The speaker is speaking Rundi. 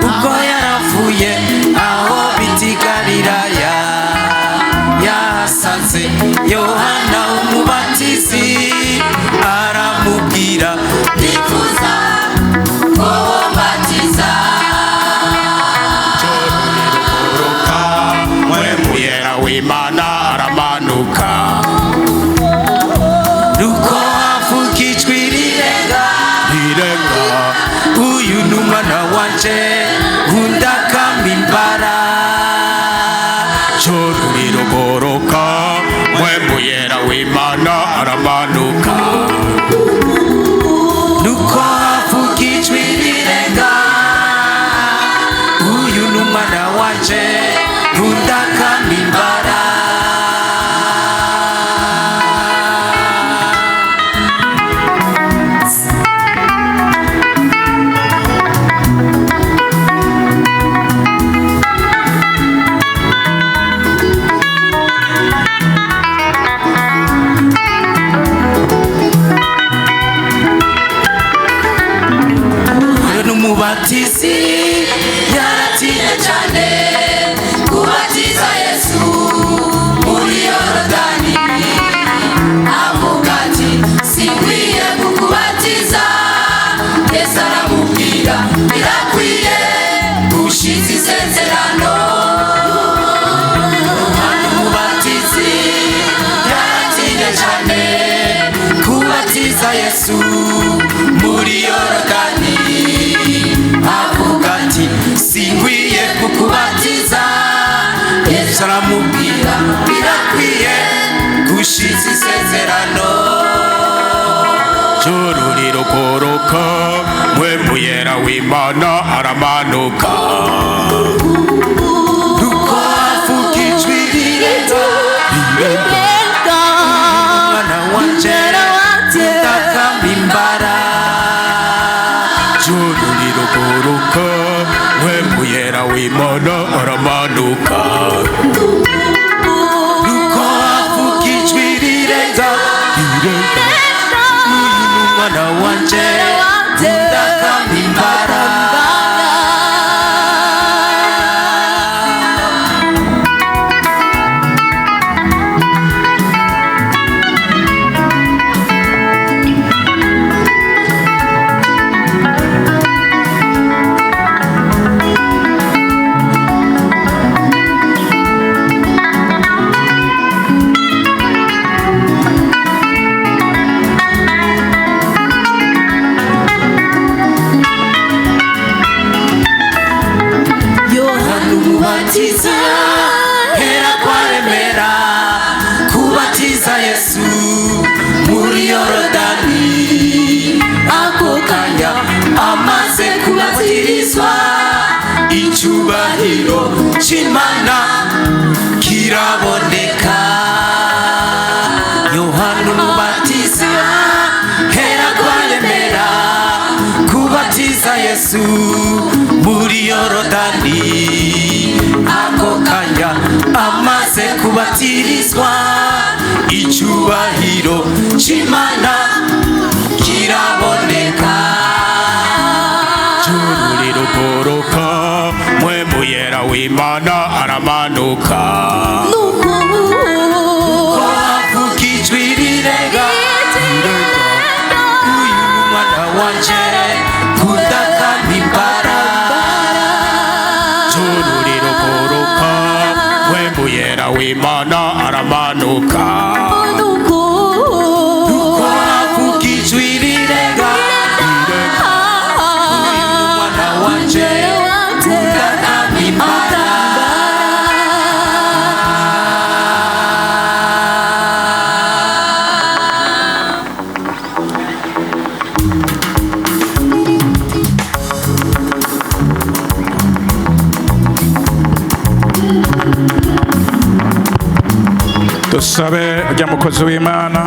ubwo yaravuye aho bita Galilaya yahasanze Yohana umubatizi aramubwira ndifuza ko mbatiza mpwemu yera w'Imana aramanuka nuko havuga ijwi rirenga uyu n'umwana wanje nkunda kamimbara joro rirogoroka mpwemu yera w'Imana aramanuka nuko havuga ijwi rirenga uyu n'umwana wanje nkunda kamimbara umubatizi yaratinye cyane kubatiza Yesu muri Yorodani avuga ati sinkwiye kukubatiza Yesu aramubwira birakwiye gushize isezerano umubatizi yaratinye cyane kubatiza Yesu muri Yorodani avuga ati sinkwiye kukubatiza Yesu aramubwira birakwiye gushize isezerano joro rirogoroka mpwemu yera w'Imana aramanuka nuko havuga ijwi rirenga umwana wanje ndakamimbara joro rirogoroka mpwemu yera w'Imana aramanuka nuko havuga ijwi rirenga uyu n'umwana wanje ndakamimbara hera kwaremera kubatiza Yesu muri Yorodani ako kanya amaze kubatirizwa icyubahiro cy'Imana kiraboneka Yohana umubatiza hera kwaremera kubatiza Yesu muri Yorodani ako kanya amaze kubatirizwa icyubahiro cy'Imana kiraboneka joro rirogoroka mpwemu yera w'Imana aramanuka nuko havuga ijwi rirenga uyu n'umwana wanje w'Imana aramanuka nuko avuga ijwi rirenga umwana wanje ungana n'Imana dusabe ujya mukozi w'Imana